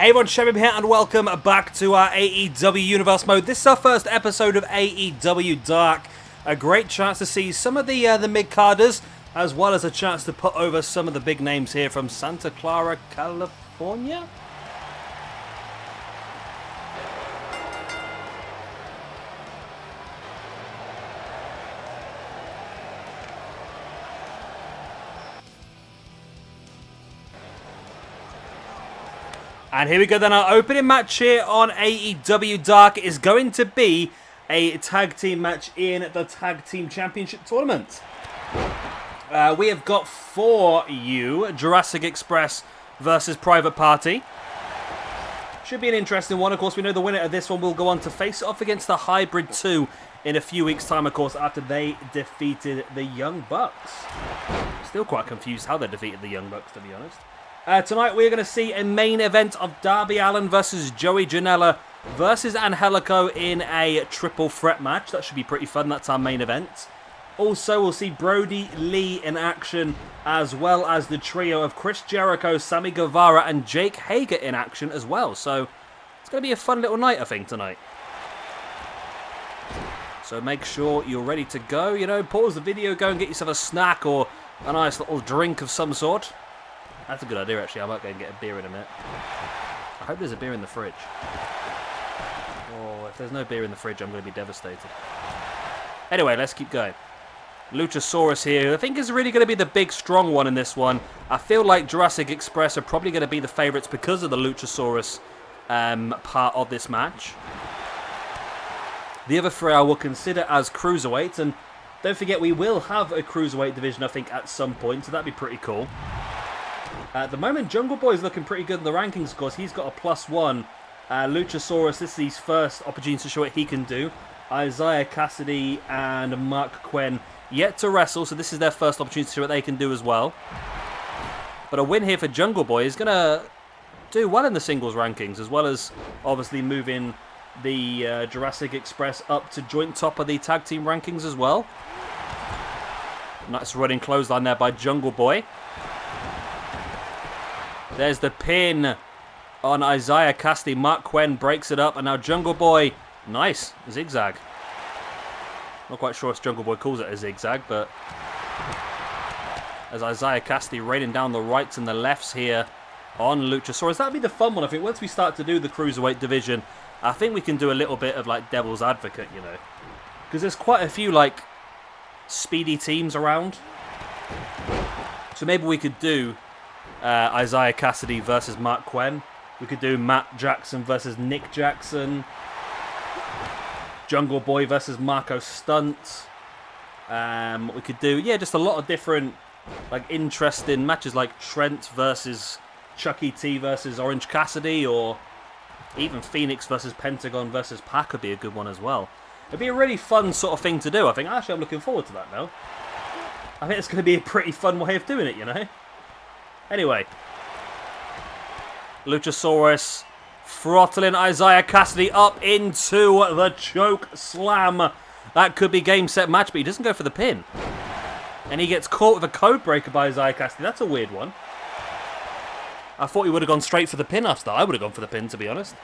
Hey everyone, Shemim here and welcome back to our AEW Universe Mode. This is our first episode of AEW Dark. A great chance to see some of the mid-carders, as well as a chance to put over some of the big names here from Santa Clara, California? And here we go then, our opening match here on AEW Dark is going to be a tag team match in the Tag Team Championship Tournament. We have got for you, Jurassic Express versus Private Party. Should be an interesting one. Of course, we know the winner of this one will go on to face off against the Hybrid 2 in a few weeks' time, of course, after they defeated the Young Bucks. Still quite confused how they defeated the Young Bucks, to be honest. Tonight we're going to see a main event of Darby Allin versus Joey Janela versus Angelico in a triple threat match. That should be pretty fun. That's our main event. Also, we'll see Brodie Lee in action, as well as the trio of Chris Jericho, Sammy Guevara, and Jake Hager in action as well. So it's going to be a fun little night, I think, tonight. So make sure you're ready to go. You know, pause the video, go and get yourself a snack or a nice little drink of some sort. That's a good idea, actually. I might go and get a beer in a minute. I hope there's a beer in the fridge. Oh, if there's no beer in the fridge, I'm going to be devastated. Anyway, let's keep going. Luchasaurus here, who I think is really going to be the big, strong one in this one. I feel like Jurassic Express are probably going to be the favourites because of the Luchasaurus part of this match. The other three I will consider as cruiserweights, and don't forget we will have a cruiserweight division, I think, at some point, so that'd be pretty cool. At the moment, Jungle Boy is looking pretty good in the rankings, of course. He's got a +1. Luchasaurus, this is his first opportunity to show what he can do. Isaiah Cassidy and Mark Quinn yet to wrestle, so this is their first opportunity to show what they can do as well. But a win here for Jungle Boy is going to do well in the singles rankings, as well as obviously moving the Jurassic Express up to joint top of the tag team rankings as well. Nice running clothesline there by Jungle Boy. There's the pin on Isaiah Cassidy. Mark Quinn breaks it up, and now Jungle Boy, nice, zigzag. Not quite sure if Jungle Boy calls it a zigzag, but as Isaiah Cassidy raining down the rights and the lefts here on Luchasaurus. That'd be the fun one, I think. Once we start to do the Cruiserweight division, I think we can do a little bit of, like, devil's advocate, you know. Because there's quite a few, like, speedy teams around. So maybe we could do Isaiah Cassidy versus Mark Quinn. We could do Matt Jackson versus Nick Jackson. Jungle Boy versus Marco Stunt. We could do, yeah, just a lot of different, like, interesting matches, like Trent versus Chucky T versus Orange Cassidy, or even Phoenix versus Pentagon versus Pac would be a good one as well. It'd be a really fun sort of thing to do, I think. Actually, I'm looking forward to that now. I think it's going to be a pretty fun way of doing it, you know? Anyway, Luchasaurus throttling Isaiah Cassidy up into the choke slam. That could be game, set, match, but he doesn't go for the pin. And he gets caught with a code breaker by Isaiah Cassidy. That's a weird one. I thought he would have gone straight for the pin after that. I would have gone for the pin, to be honest.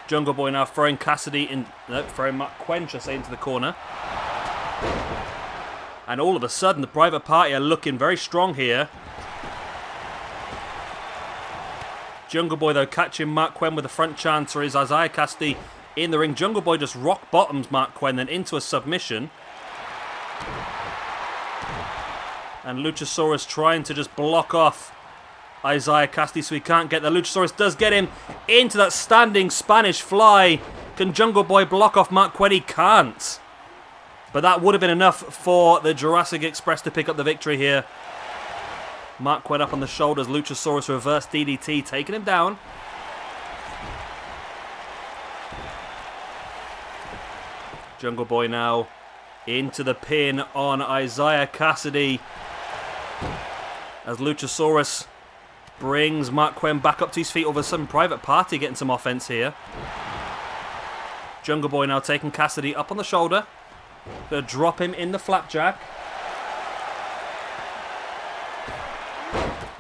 Jungle Boy now throwing Cassidy in, throwing Mark Quinn, should I say, into the corner. And all of a sudden, the Private Party are looking very strong here. Jungle Boy, though, catching Mark Quinn with a front chancer is Isaiah Cassidy in the ring. Jungle Boy just rock bottoms Mark Quinn, then into a submission. And Luchasaurus trying to just block off Isaiah Cassidy so he can't get there. Luchasaurus does get him into that standing Spanish fly. Can Jungle Boy block off Mark Quinn? He can't. But that would have been enough for the Jurassic Express to pick up the victory here. Mark Quinn up on the shoulders. Luchasaurus reverse DDT, taking him down. Jungle Boy now into the pin on Isaiah Cassidy. As Luchasaurus brings Mark Quinn back up to his feet over some Private Party getting some offense here. Jungle Boy now taking Cassidy up on the shoulder. Gonna drop him in the flapjack.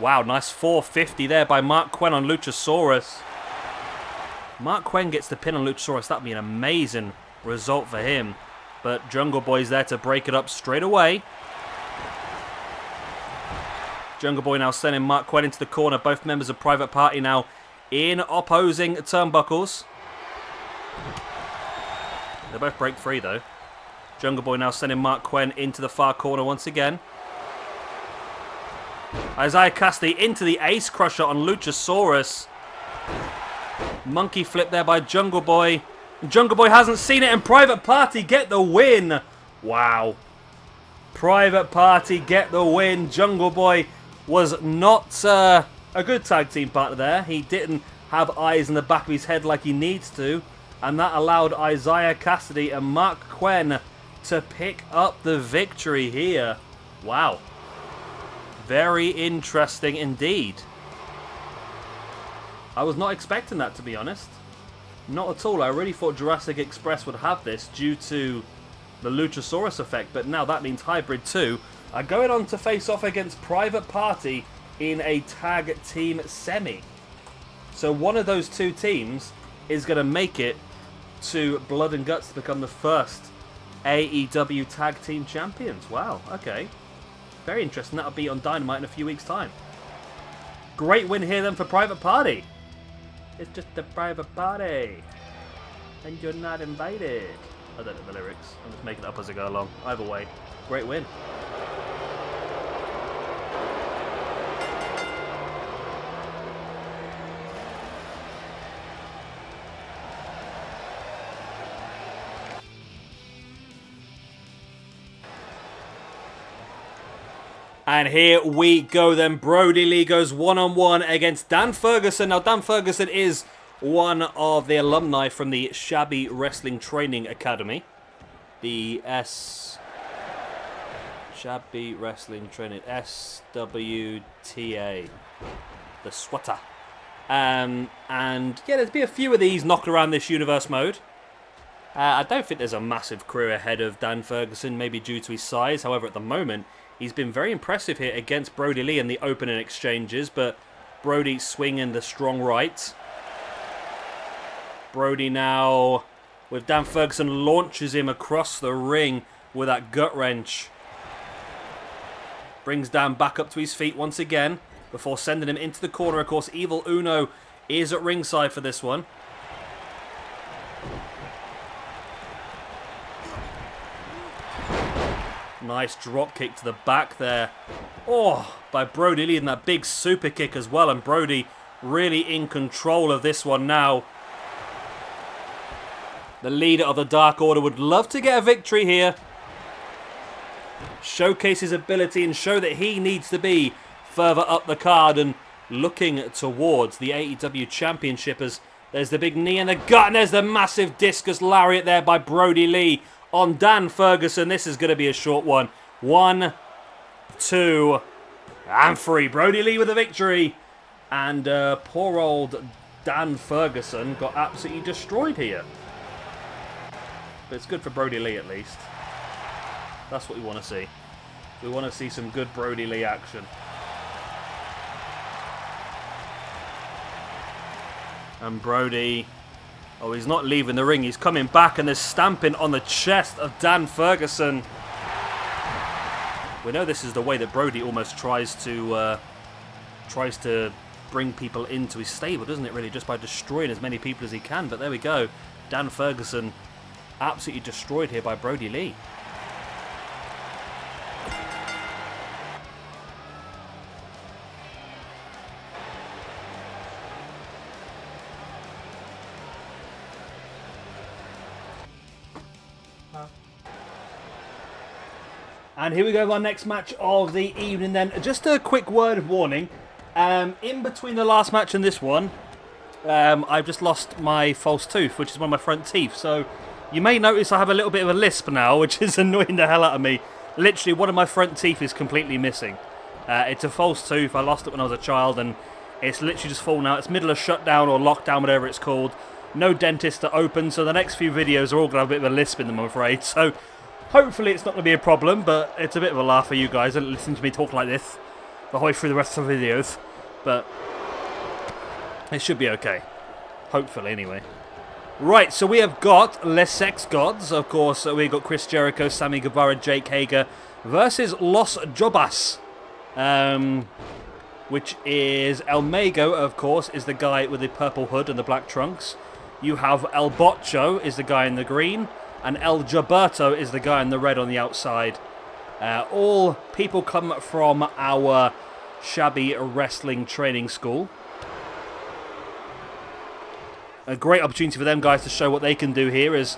Wow, nice 450 there by Mark Quinn on Luchasaurus. Mark Quinn gets the pin on Luchasaurus. That would be an amazing result for him. But Jungle Boy's there to break it up straight away. Jungle Boy now sending Mark Quinn into the corner. Both members of Private Party now in opposing turnbuckles. They both break free though. Jungle Boy now sending Mark Quinn into the far corner once again. Isaiah Cassidy into the Ace Crusher on Luchasaurus. Monkey flip there by Jungle Boy. Jungle Boy hasn't seen it, and Private Party get the win. Wow. Private Party get the win. Jungle Boy was not a good tag team partner there. He didn't have eyes in the back of his head like he needs to. And that allowed Isaiah Cassidy and Mark Quinn to pick up the victory here. Wow. Very interesting indeed. I was not expecting that, to be honest. Not at all. I really thought Jurassic Express would have this due to the Luchasaurus effect, but now that means Hybrid 2 are going on to face off against Private Party in a tag team semi. So one of those two teams is going to make it to Blood and Guts to become the first AEW Tag Team Champions. Wow, okay. Very interesting. That'll be on Dynamite in a few weeks' time. Great win here then for Private Party. It's just a private party. And you're not invited. I don't know the lyrics. I'm just making it up as I go along. Either way, great win. And here we go then. Brodie Lee goes one-on-one against Dan Ferguson. Now, Dan Ferguson is one of the alumni from the Shabby Wrestling Training Academy. The Shabby Wrestling Training, SWTA. The SWATA. And yeah, there's been a few of these knocking around this universe mode. I don't think there's a massive career ahead of Dan Ferguson, maybe due to his size. However, at the moment, he's been very impressive here against Brodie Lee in the opening exchanges, but Brodie swinging the strong right. Brodie now, with Dan Ferguson, launches him across the ring with that gut wrench. Brings Dan back up to his feet once again before sending him into the corner. Of course, Evil Uno is at ringside for this one. Nice drop kick to the back there. Oh, by Brodie Lee, and that big super kick as well. And Brodie really in control of this one now. The leader of the Dark Order would love to get a victory here. Showcase his ability and show that he needs to be further up the card and looking towards the AEW Championship, as there's the big knee in the gut, and there's the massive discus lariat there by Brodie Lee on Dan Ferguson. This is going to be a short one. 1, 2, and 3. Brodie Lee with a victory. And poor old Dan Ferguson got absolutely destroyed here. But it's good for Brodie Lee at least. That's what we want to see. We want to see some good Brodie Lee action. And Brodie... oh, he's not leaving the ring. He's coming back, and there's stamping on the chest of Dan Ferguson. We know this is the way that Brodie almost tries to bring people into his stable, doesn't it, really? Just by destroying as many people as he can. But there we go. Dan Ferguson absolutely destroyed here by Brodie Lee. And here we go with our next match of the evening then. Just a quick word of warning. In between the last match and this one, I've just lost my false tooth, which is one of my front teeth. So you may notice I have a little bit of a lisp now, which is annoying the hell out of me. Literally, one of my front teeth is completely missing. It's a false tooth. I lost it when I was a child, and it's literally just fallen out. It's middle of shutdown or lockdown, whatever it's called. No dentist are open, so the next few videos are all going to have a bit of a lisp in them, I'm afraid. So hopefully it's not going to be a problem, but it's a bit of a laugh for you guys. Don't listen to me talk like this the way through the rest of the videos. But it should be okay. Hopefully, anyway. Right, so we have got Les Sex Gods. Of course, we've got Chris Jericho, Sammy Guevara, Jake Hager versus Los Jobas. Which is El Mago, of course, is the guy with the purple hood and the black trunks. You have El Botcho is the guy in the green. And El Jobberto is the guy in the red on the outside. All people come from our shabby wrestling training school. A great opportunity for them guys to show what they can do here is...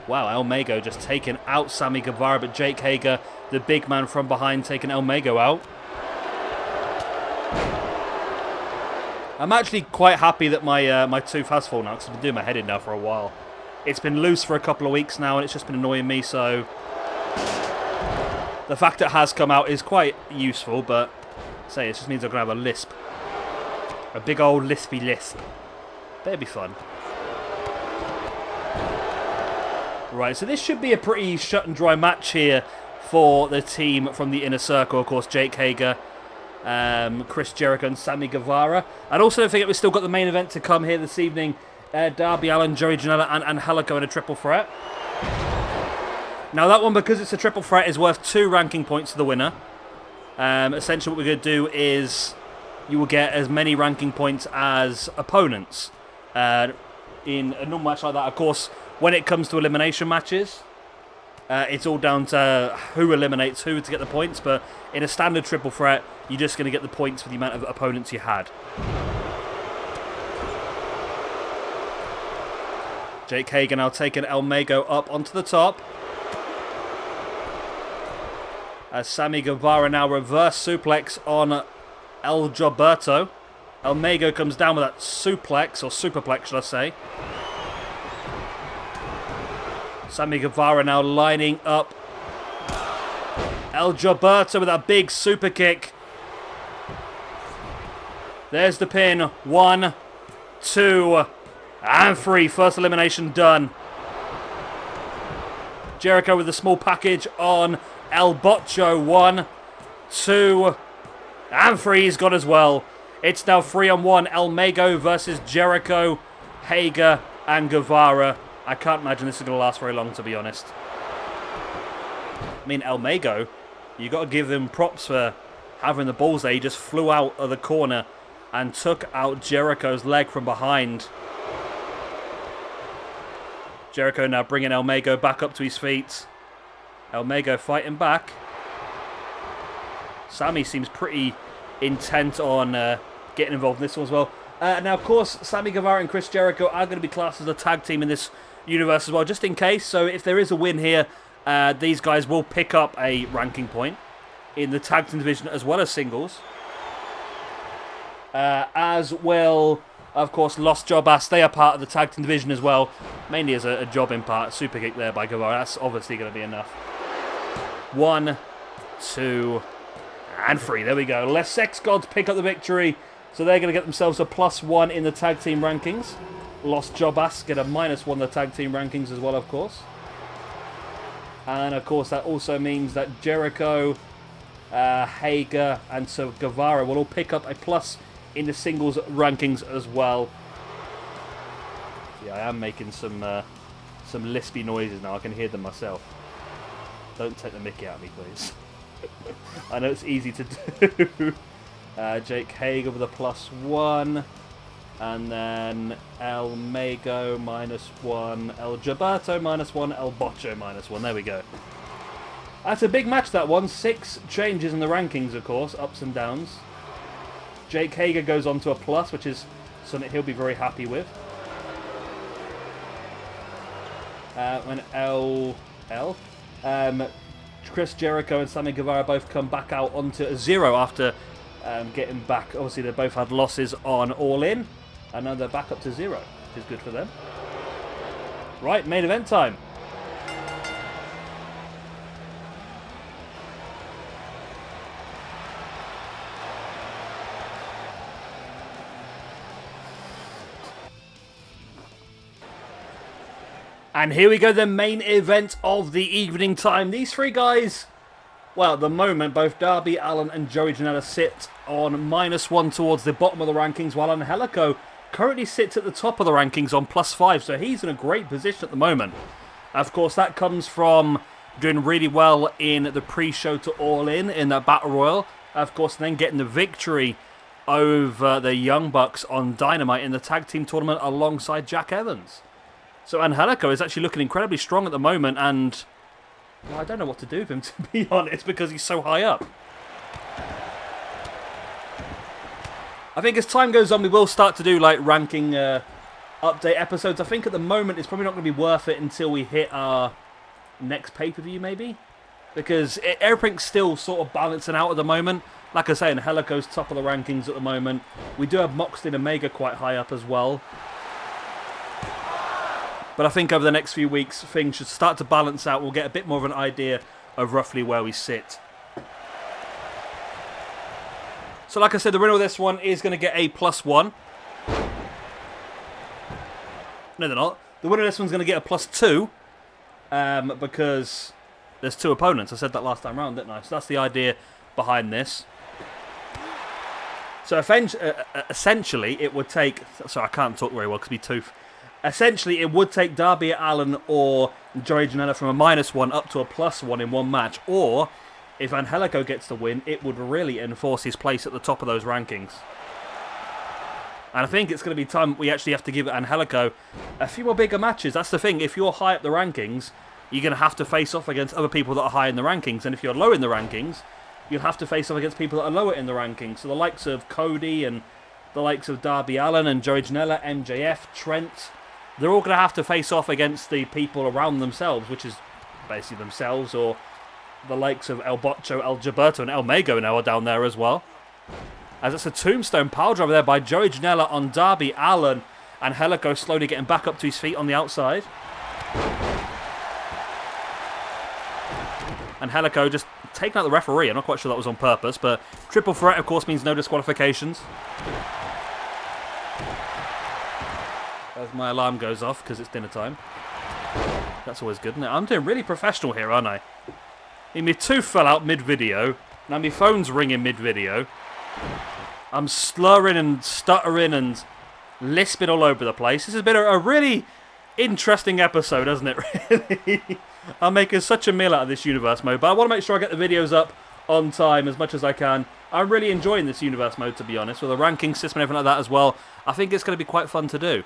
Wow, El Mago just taking out Sammy Guevara, but Jake Hager, the big man from behind, taking El Mago out. I'm actually quite happy that my tooth has fallen out, because I've been doing my head in now for a while. It's been loose for a couple of weeks now, and it's just been annoying me, so... The fact it has come out is quite useful, but... Say, it just means I'm going to have a lisp. A big old lispy lisp. But it'll be fun. Right, so this should be a pretty shut and dry match here for the team from the Inner Circle. Of course, Jake Hager, Chris Jericho and Sammy Guevara. And also don't forget we've still got the main event to come here this evening. Darby Allin, Joey Janela and Angelico in a triple threat. Now that one, because it's a triple threat, is worth 2 ranking points to the winner. Essentially what we're going to do is you will get as many ranking points as opponents. In a normal match like that, of course, when it comes to elimination matches, it's all down to who eliminates who to get the points, but in a standard triple threat, you're just going to get the points for the amount of opponents you had. Jake Hager now taking El Mago up onto the top. As Sammy Guevara now reverse suplex on El Jobberto. El Mago comes down with that suplex, or superplex should I say. Sammy Guevara now lining up El Jobberto with that big super kick. There's the pin. 1, 2, and 3. First elimination done. Jericho with a small package on El Botcho. 1, 2, and 3. He's got as well. It's now 3-on-1. El Mago versus Jericho, Hager, and Guevara. I can't imagine this is going to last very long, to be honest. I mean, El Mago, you got to give him props for having the balls there. He just flew out of the corner and took out Jericho's leg from behind. Jericho now bringing El Mago back up to his feet. El Mago fighting back. Sammy seems pretty intent on getting involved in this one as well. Now, of course, Sammy Guevara and Chris Jericho are going to be classed as a tag team in this universe as well, just in case. So if there is a win here, these guys will pick up a ranking point in the tag team division as well as singles. As well, of course, Los Jobas, they are part of the tag team division as well, mainly as a jobbing part. Super kick there by Guevara, that's obviously going to be enough. 1, 2, and 3. There we go. Les Sex Gods pick up the victory. So they're going to get themselves a +1 in the tag team rankings. Los Jobas get a -1 in the tag team rankings as well, of course. And, of course, that also means that Jericho, Hager, and so Guevara will all pick up a plus in the singles rankings as well. Yeah, I am making some lispy noises now. I can hear them myself. Don't take the mickey out of me, please. I know it's easy to do. Jake Hager with a +1. And then El Mago -1. El Jobberto -1. El Botcho -1. There we go. That's a big match, that one. 6 changes in the rankings, of course. Ups and downs. Jake Hager goes on to a +, which is something he'll be very happy with. When Chris Jericho and Sammy Guevara both come back out onto a 0 after getting back. Obviously, they both had losses on All In, and now they're back up to 0, which is good for them. Right, main event time. And here we go, the main event of the evening time. These 3 guys, Well, at the moment, both Darby Allin and Joey Janela sit on -1 towards the bottom of the rankings, while Angelico currently sits at the top of the rankings on +5, so he's in a great position at the moment. Of course, that comes from doing really well in the pre-show to All In that Battle Royal. Of course, then getting the victory over the Young Bucks on Dynamite in the tag team tournament alongside Jack Evans. So Angelico is actually looking incredibly strong at the moment, and well, I don't know what to do with him, to be honest, because he's so high up. I think as time goes on, we will start to do like ranking update episodes. I think at the moment it's probably not going to be worth it until we hit our next pay-per-view, maybe, because everything's still sort of balancing out at the moment. Like I say, Angelico's top of the rankings at the moment. We do have Moxley and Omega quite high up as well. But I think over the next few weeks, things should start to balance out. We'll get a bit more of an idea of roughly where we sit. So like I said, the winner of this one is going to get a +1. No, they're not. The winner of this one's going to get a +2. Because there's 2 opponents. I said that last time round, didn't I? So that's the idea behind this. So essentially, it would take... Sorry, I can't talk very well because of my tooth. Essentially, it would take Darby Allin or Joey Janela from a -1 up to a +1 in one match. Or, if Angelico gets the win, it would really enforce his place at the top of those rankings. And I think it's going to be time we actually have to give Angelico a few more bigger matches. That's the thing. If you're high up the rankings, you're going to have to face off against other people that are high in the rankings. And if you're low in the rankings, you'll have to face off against people that are lower in the rankings. So the likes of Cody and the likes of Darby Allin and Joey Janela, MJF, Trent, they're all going to have to face off against the people around themselves, which is basically themselves, or the likes of El Botcho, El Jobberto, and El Mago now are down there as well. As it's a tombstone piledriver there by Joey Janela on Darby Allin, and Angelico slowly getting back up to his feet on the outside. And Angelico just taking out the referee. I'm not quite sure that was on purpose, but triple threat, of course, means no disqualifications. As my alarm goes off because it's dinner time. That's always good, isn't it? I'm doing really professional here, aren't I? My tooth fell out mid-video. Now my phone's ringing mid-video. I'm slurring and stuttering and lisping all over the place. This has been a really interesting episode, hasn't it, really? I'm making such a meal out of this universe mode, but I want to make sure I get the videos up on time as much as I can. I'm really enjoying this universe mode, to be honest, with the ranking system and everything like that as well. I think it's going to be quite fun to do.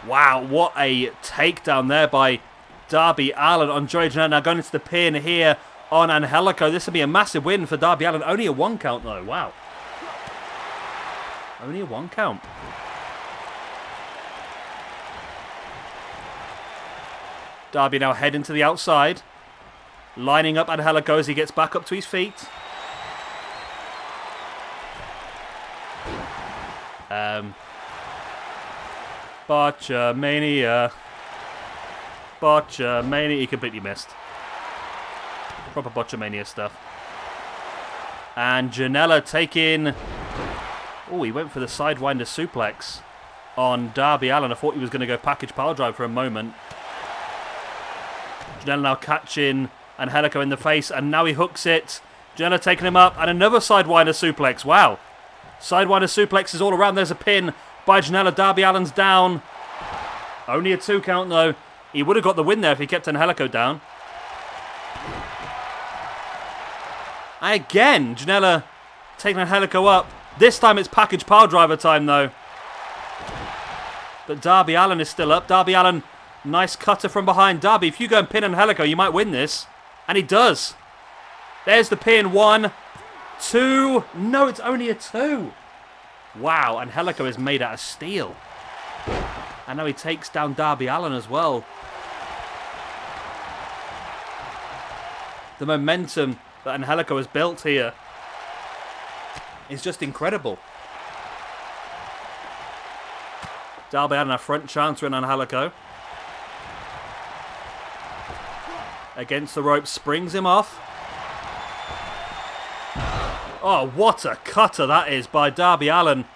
Wow, what a takedown there by Darby Allin on Joey Janela. Now going into the pin here on Angelico. This will be a massive win for Darby Allin. Only a 1 count though. Wow. Only a 1 count. Darby now heading to the outside. Lining up Angelico as he gets back up to his feet. Botcha Mania. Botcha Mania. He completely missed. Proper Botcha Mania stuff. And Janela taking... Oh, he went for the Sidewinder suplex on Darby Allin. I thought he was going to go package power drive for a moment. Janela now catching Angelico in the face, and now he hooks it. Janela taking him up, and another Sidewinder suplex. Wow. Sidewinder suplexes all around. There's a pin by Janela. Darby Allin's down. Only a 2 count, though. He would have got the win there if he kept Angelico down. Again, Janela taking Angelico up. This time it's package power driver time, though. But Darby Allin is still up. Darby Allin, nice cutter from behind. Darby, if you go and pin Angelico, you might win this. And he does. There's the pin. 1, 2. No, it's only a 2. Wow, Angelico is made out of steel. And now he takes down Darby Allin as well. The momentum that Angelico has built here is just incredible. Darby Allin a front chancer in Angelico. Against the rope, springs him off. Oh, what a cutter that is by Darby Allin.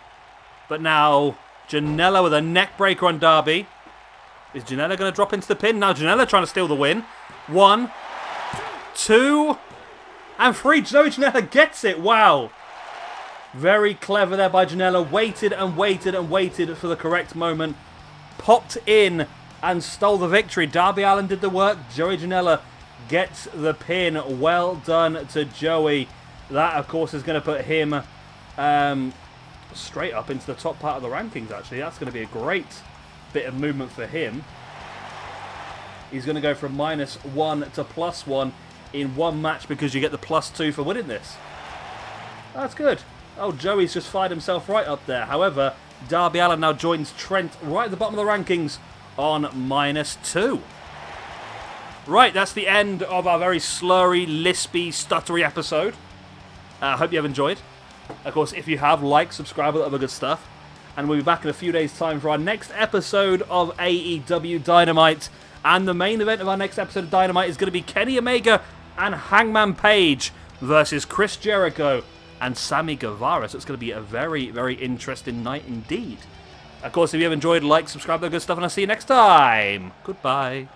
But now Janela with a neck breaker on Darby. Is Janela going to drop into the pin? Now Janela trying to steal the win. 1, 2, and 3. Joey Janela gets it. Wow. Very clever there by Janela. Waited and waited and waited for the correct moment. Popped in and stole the victory. Darby Allin did the work. Joey Janela gets the pin. Well done to Joey. That, of course, is going to put him straight up into the top part of the rankings, actually. That's going to be a great bit of movement for him. He's going to go from -1 to +1 in one match because you get the +2 for winning this. That's good. Oh, Joey's just fired himself right up there. However, Darby Allin now joins Trent right at the bottom of the rankings on -2. Right, that's the end of our very slurry, lispy, stuttery episode. I hope you have enjoyed. Of course, if you have, like, subscribe, all that other good stuff. And we'll be back in a few days' time for our next episode of AEW Dynamite. And the main event of our next episode of Dynamite is going to be Kenny Omega and Hangman Page versus Chris Jericho and Sammy Guevara. So it's going to be a very, very interesting night indeed. Of course, if you have enjoyed, like, subscribe, all that good stuff, and I'll see you next time. Goodbye.